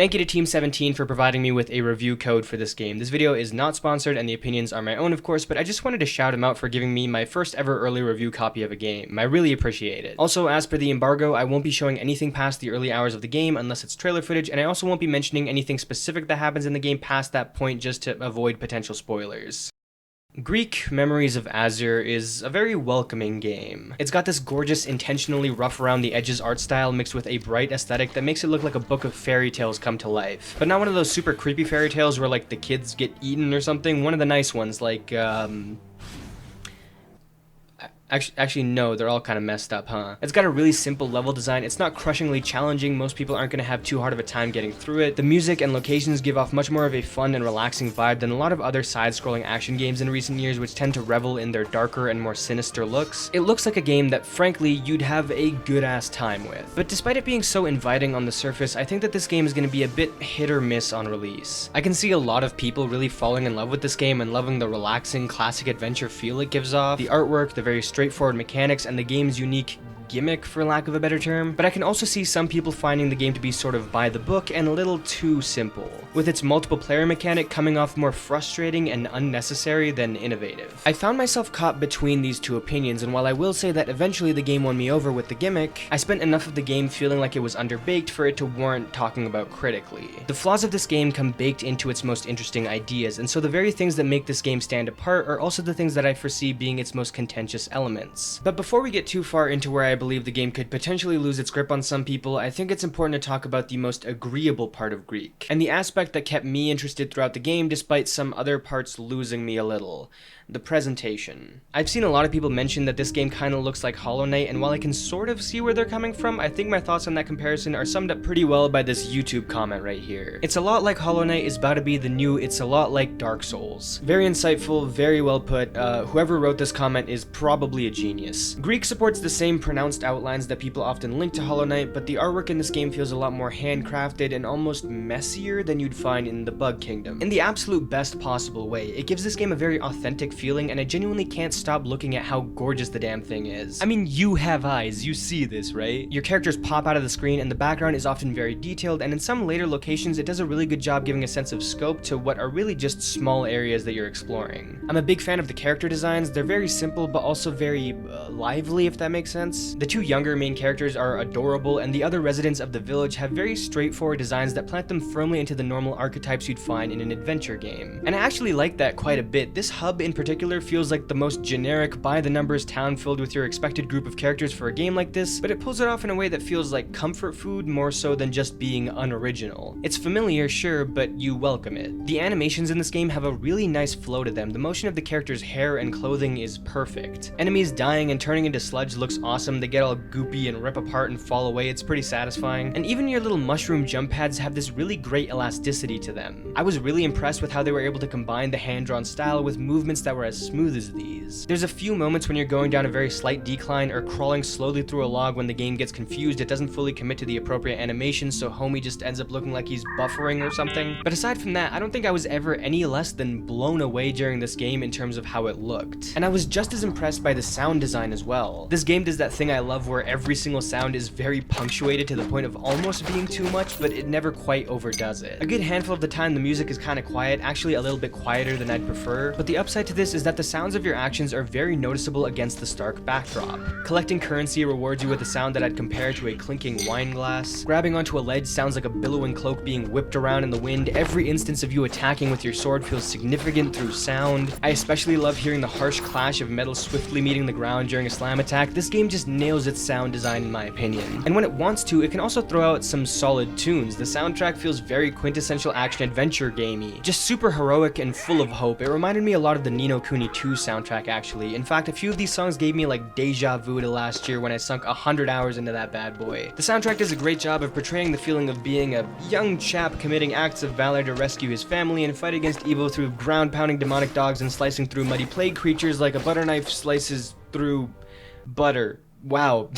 Thank you to Team 17 for providing me with a review code for this game. This video is not sponsored and the opinions are my own, of course, but I just wanted to shout him out for giving me my first ever early review copy of a game. I really appreciate it. Also, as per the embargo, I won't be showing anything past the early hours of the game unless it's trailer footage, and I also won't be mentioning anything specific that happens in the game past that point just to avoid potential spoilers. Greak Memories of Azur is a very welcoming game. It's got this gorgeous, intentionally rough around the edges art style mixed with a bright aesthetic that makes it look like a book of fairy tales come to life. But not one of those super creepy fairy tales where like the kids get eaten or something, one of the nice ones like Actually, no, they're all kind of messed up, huh? It's got a really simple level design. It's not crushingly challenging. Most people aren't going to have too hard of a time getting through it. The music and locations give off much more of a fun and relaxing vibe than a lot of other side-scrolling action games in recent years, which tend to revel in their darker and more sinister looks. It looks like a game that, frankly, you'd have a good-ass time with. But despite it being so inviting on the surface, I think that this game is going to be a bit hit or miss on release. I can see a lot of people really falling in love with this game and loving the relaxing, classic adventure feel it gives off, the artwork, the very straightforward mechanics, and the game's unique gimmick, for lack of a better term, but I can also see some people finding the game to be sort of by the book and a little too simple, with its multiple player mechanic coming off more frustrating and unnecessary than innovative. I found myself caught between these two opinions, and while I will say that eventually the game won me over with the gimmick, I spent enough of the game feeling like it was underbaked for it to warrant talking about critically. The flaws of this game come baked into its most interesting ideas, and so the very things that make this game stand apart are also the things that I foresee being its most contentious elements. But before we get too far into where I believe the game could potentially lose its grip on some people, I think it's important to talk about the most agreeable part of Greak, and the aspect that kept me interested throughout the game despite some other parts losing me a little. The presentation. I've seen a lot of people mention that this game kinda looks like Hollow Knight, and while I can sort of see where they're coming from, I think my thoughts on that comparison are summed up pretty well by this YouTube comment right here. It's a lot like Hollow Knight is about to be the new It's a lot like Dark Souls. Very insightful, very well put. Whoever wrote this comment is probably a genius. Greak supports the same pronounced outlines that people often link to Hollow Knight, but the artwork in this game feels a lot more handcrafted and almost messier than you'd find in the Bug Kingdom. In the absolute best possible way, it gives this game a very authentic feeling, and I genuinely can't stop looking at how gorgeous the damn thing is. I mean, you have eyes, you see this, right? Your characters pop out of the screen, and the background is often very detailed, and in some later locations it does a really good job giving a sense of scope to what are really just small areas that you're exploring. I'm a big fan of the character designs. They're very simple, but also very lively, if that makes sense. The two younger main characters are adorable, and the other residents of the village have very straightforward designs that plant them firmly into the normal archetypes you'd find in an adventure game. And I actually like that quite a bit. This hub in particular feels like the most generic, by-the-numbers town filled with your expected group of characters for a game like this, but it pulls it off in a way that feels like comfort food more so than just being unoriginal. It's familiar, sure, but you welcome it. The animations in this game have a really nice flow to them. The motion of the characters' hair and clothing is perfect. Enemies dying and turning into sludge looks awesome. They get all goopy and rip apart and fall away. It's pretty satisfying. And even your little mushroom jump pads have this really great elasticity to them. I was really impressed with how they were able to combine the hand-drawn style with movements that were as smooth as these. There's a few moments when you're going down a very slight decline or crawling slowly through a log when the game gets confused. It doesn't fully commit to the appropriate animation, so homie just ends up looking like he's buffering or something. But aside from that, I don't think I was ever any less than blown away during this game in terms of how it looked. And I was just as impressed by the sound design as well. This game does that thing I love where every single sound is very punctuated to the point of almost being too much, but it never quite overdoes it. A good handful of the time the music is kind of quiet, actually a little bit quieter than I'd prefer, but the upside to this is that the sounds of your actions are very noticeable against the stark backdrop. Collecting currency rewards you with a sound that I'd compare to a clinking wine glass. Grabbing onto a ledge sounds like a billowing cloak being whipped around in the wind. Every instance of you attacking with your sword feels significant through sound. I especially love hearing the harsh clash of metal swiftly meeting the ground during a slam attack. This game just nails its sound design in my opinion. And when it wants to, it can also throw out some solid tunes. The soundtrack feels very quintessential action-adventure gamey. Just super heroic and full of hope. It reminded me a lot of the Ni no Kuni 2 soundtrack actually. In fact, a few of these songs gave me like deja vu to last year when I sunk 100 hours into that bad boy. The soundtrack does a great job of portraying the feeling of being a young chap committing acts of valor to rescue his family and fight against evil through ground-pounding demonic dogs and slicing through muddy plague creatures like a butter knife slices through butter. Wow.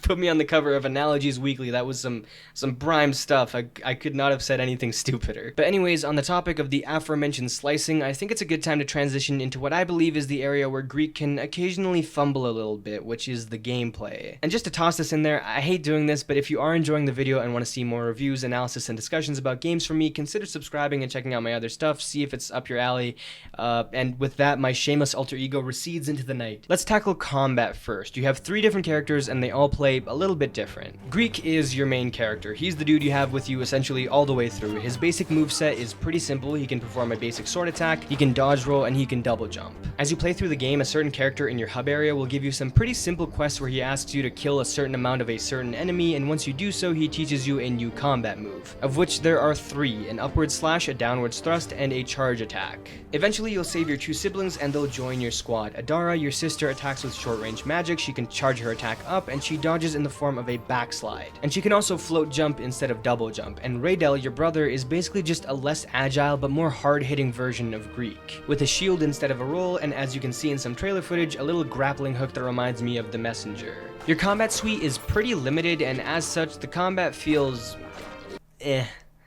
Put me on the cover of Analogies Weekly. That was some prime stuff. I could not have said anything stupider. But anyways, on the topic of the aforementioned slicing, I think it's a good time to transition into what I believe is the area where Greak can occasionally fumble a little bit, which is the gameplay. And just to toss this in there, I hate doing this, but if you are enjoying the video and want to see more reviews, analysis, and discussions about games from me, consider subscribing and checking out my other stuff, see if it's up your alley. And with that, my shameless alter ego recedes into the night. Let's tackle combat first. You have 3 different characters and they all play a little bit different. Greak is your main character. He's the dude you have with you essentially all the way through. His basic moveset is pretty simple. He can perform a basic sword attack, he can dodge roll, and he can double jump. As you play through the game, a certain character in your hub area will give you some pretty simple quests where he asks you to kill a certain amount of a certain enemy, and once you do so, he teaches you a new combat move, of which there are 3, an upward slash, a downwards thrust, and a charge attack. Eventually, you'll save your 2 siblings and they'll join your squad. Adara, your sister, attacks with short range magic. She can charge her attack up, and she dodges in the form of a backslide. And she can also float jump instead of double jump. And Raydel, your brother, is basically just a less agile but more hard-hitting version of Greak, with a shield instead of a roll, and as you can see in some trailer footage, a little grappling hook that reminds me of the Messenger. Your combat suite is pretty limited, and as such, the combat feels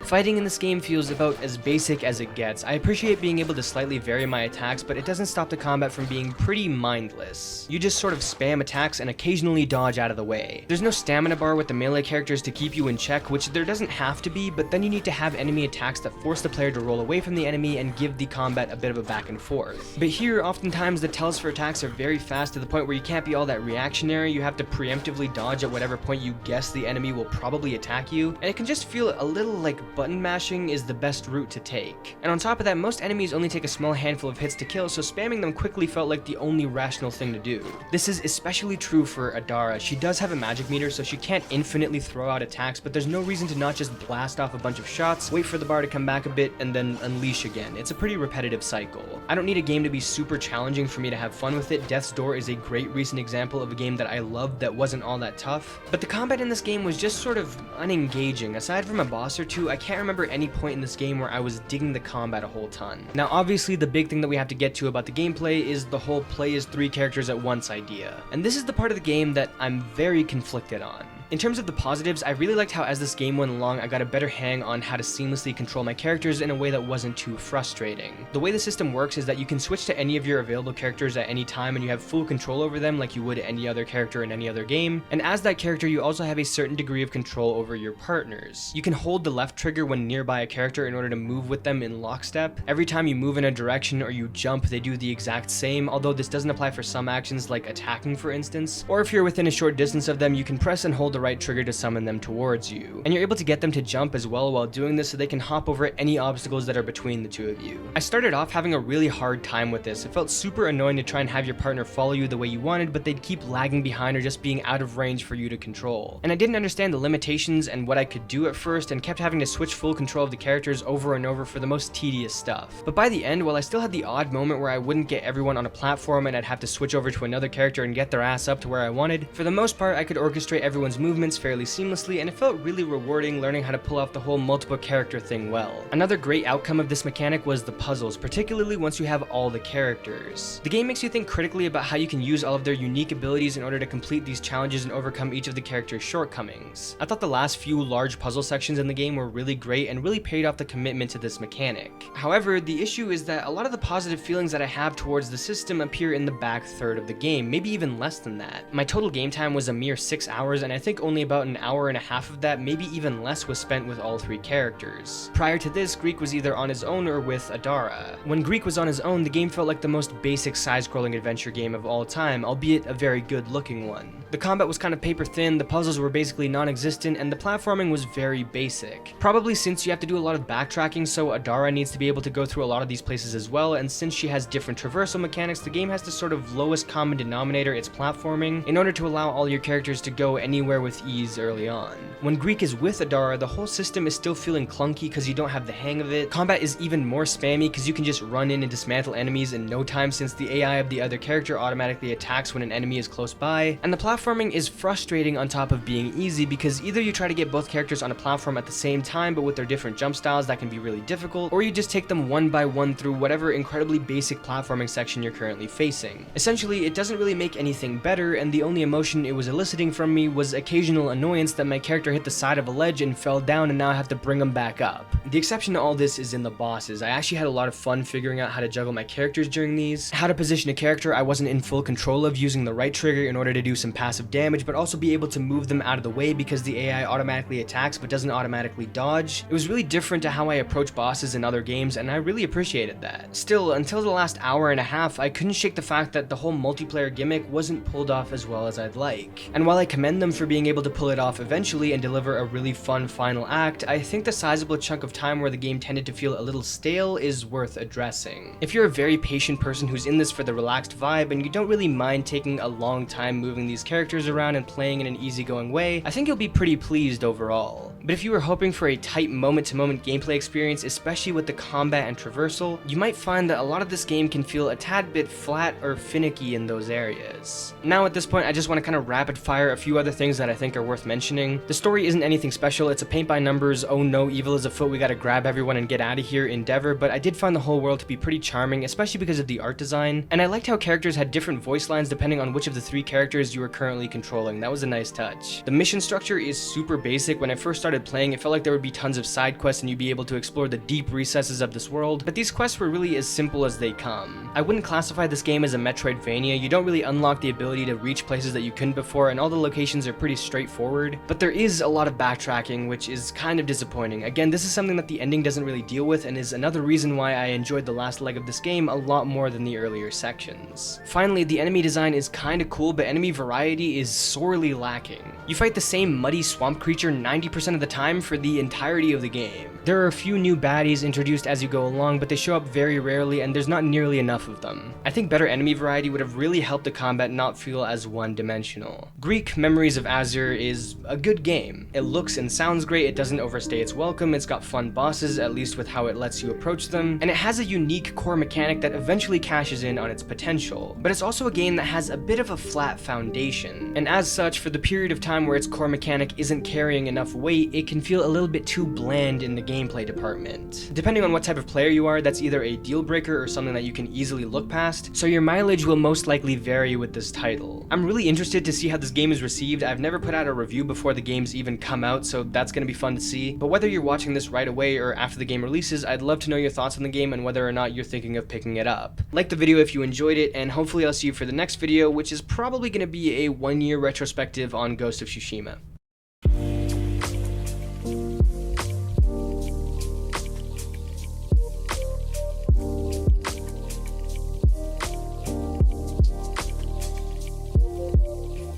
Fighting in this game feels about as basic as it gets. I appreciate being able to slightly vary my attacks, but it doesn't stop the combat from being pretty mindless. You just sort of spam attacks and occasionally dodge out of the way. There's no stamina bar with the melee characters to keep you in check, which there doesn't have to be, but then you need to have enemy attacks that force the player to roll away from the enemy and give the combat a bit of a back and forth. But here, oftentimes the tells for attacks are very fast to the point where you can't be all that reactionary. You have to preemptively dodge at whatever point you guess the enemy will probably attack you, and it can just feel a little like button mashing is the best route to take. And on top of that, most enemies only take a small handful of hits to kill, so spamming them quickly felt like the only rational thing to do. This is especially true for Adara. She does have a magic meter, so she can't infinitely throw out attacks, but there's no reason to not just blast off a bunch of shots, wait for the bar to come back a bit, and then unleash again. It's a pretty repetitive cycle. I don't need a game to be super challenging for me to have fun with it. Death's Door is a great recent example of a game that I loved that wasn't all that tough, but the combat in this game was just sort of unengaging. Aside from a boss or two, I can't remember any point in this game where I was digging the combat a whole ton. Now obviously the big thing that we have to get to about the gameplay is the whole play as 3 characters at once idea, and this is the part of the game that I'm very conflicted on. In terms of the positives, I really liked how as this game went along, I got a better hang on how to seamlessly control my characters in a way that wasn't too frustrating. The way the system works is that you can switch to any of your available characters at any time and you have full control over them like you would any other character in any other game, and as that character you also have a certain degree of control over your partners. You can hold the left trigger when nearby a character in order to move with them in lockstep. Every time you move in a direction or you jump, they do the exact same, although this doesn't apply for some actions like attacking for instance, or if you're within a short distance of them, you can press and hold the right trigger to summon them towards you, and you're able to get them to jump as well while doing this so they can hop over any obstacles that are between the 2 of you. I started off having a really hard time with this. It felt super annoying to try and have your partner follow you the way you wanted, but they'd keep lagging behind or just being out of range for you to control. And I didn't understand the limitations and what I could do at first, and kept having to switch full control of the characters over and over for the most tedious stuff. But by the end, while I still had the odd moment where I wouldn't get everyone on a platform and I'd have to switch over to another character and get their ass up to where I wanted, for the most part I could orchestrate everyone's movements fairly seamlessly, and it felt really rewarding learning how to pull off the whole multiple character thing well. Another great outcome of this mechanic was the puzzles, particularly once you have all the characters. The game makes you think critically about how you can use all of their unique abilities in order to complete these challenges and overcome each of the characters' shortcomings. I thought the last few large puzzle sections in the game were really great and really paid off the commitment to this mechanic. However, the issue is that a lot of the positive feelings that I have towards the system appear in the back third of the game, maybe even less than that. My total game time was a mere 6 hours, and I think only about an hour and a half of that, maybe even less, was spent with all 3 characters. Prior to this, Greak was either on his own or with Adara. When Greak was on his own, the game felt like the most basic side-scrolling adventure game of all time, albeit a very good-looking one. The combat was kind of paper thin, the puzzles were basically non-existent, and the platforming was very basic. Probably since you have to do a lot of backtracking, so Adara needs to be able to go through a lot of these places as well, and since she has different traversal mechanics, the game has to sort of lowest common denominator its platforming in order to allow all your characters to go anywhere with ease early on. When Greak is with Adara, the whole system is still feeling clunky because you don't have the hang of it. Combat is even more spammy because you can just run in and dismantle enemies in no time since the AI of the other character automatically attacks when an enemy is close by, and the platforming platforming is frustrating on top of being easy because either you try to get both characters on a platform at the same time but with their different jump styles that can be really difficult, or you just take them one by one through whatever incredibly basic platforming section you're currently facing. Essentially, it doesn't really make anything better, and the only emotion it was eliciting from me was occasional annoyance that my character hit the side of a ledge and fell down and now I have to bring him back up. The exception to all this is in the bosses. I actually had a lot of fun figuring out how to juggle my characters during these, how to position a character I wasn't in full control of using the right trigger in order to do some passive damage, but also be able to move them out of the way because the AI automatically attacks but doesn't automatically dodge. It was really different to how I approach bosses in other games, and I really appreciated that. Still, until the last hour and a half, I couldn't shake the fact that the whole multiplayer gimmick wasn't pulled off as well as I'd like. And while I commend them for being able to pull it off eventually and deliver a really fun final act, I think the sizable chunk of time where the game tended to feel a little stale is worth addressing. If you're a very patient person who's in this for the relaxed vibe and you don't really mind taking a long time moving these characters around and playing in an easygoing way, I think you'll be pretty pleased overall. But if you were hoping for a tight moment-to-moment gameplay experience, especially with the combat and traversal, you might find that a lot of this game can feel a tad bit flat or finicky in those areas. Now at this point, I just want to kind of rapid fire a few other things that I think are worth mentioning. The story isn't anything special, it's a paint by numbers, oh no, evil is afoot, we gotta grab everyone and get out of here endeavor, but I did find the whole world to be pretty charming, especially because of the art design, and I liked how characters had different voice lines depending on which of the three characters you were currently controlling. That was a nice touch. The mission structure is super basic. When I first started playing, it felt like there would be tons of side quests and you'd be able to explore the deep recesses of this world, but these quests were really as simple as they come. I wouldn't classify this game as a Metroidvania. You don't really unlock the ability to reach places that you couldn't before, and all the locations are pretty straightforward, but there is a lot of backtracking, which is kind of disappointing. Again, this is something that the ending doesn't really deal with, and is another reason why I enjoyed the last leg of this game a lot more than the earlier sections. Finally, the enemy design is kinda cool, but enemy variety is sorely lacking. You fight the same muddy swamp creature 90% of the time for the entirety of the game. There are a few new baddies introduced as you go along, but they show up very rarely and there's not nearly enough of them. I think better enemy variety would have really helped the combat not feel as one-dimensional. Greak: Memories of Azur is a good game. It looks and sounds great, it doesn't overstay its welcome, it's got fun bosses, at least with how it lets you approach them, and it has a unique core mechanic that eventually cashes in on its potential. But it's also a game that has a bit of a flat foundation, and as such, for the period of time where its core mechanic isn't carrying enough weight, it can feel a little bit too bland in the gameplay department. Depending on what type of player you are, that's either a deal breaker or something that you can easily look past, so your mileage will most likely vary with this title. I'm really interested to see how this game is received. I've never put out a review before the game's even come out, so that's gonna be fun to see. But whether you're watching this right away or after the game releases, I'd love to know your thoughts on the game and whether or not you're thinking of picking it up. Like the video if you enjoyed it, and hopefully I'll see you for the next video, which is probably gonna be a 1-year retrospective on Ghost of Tsushima.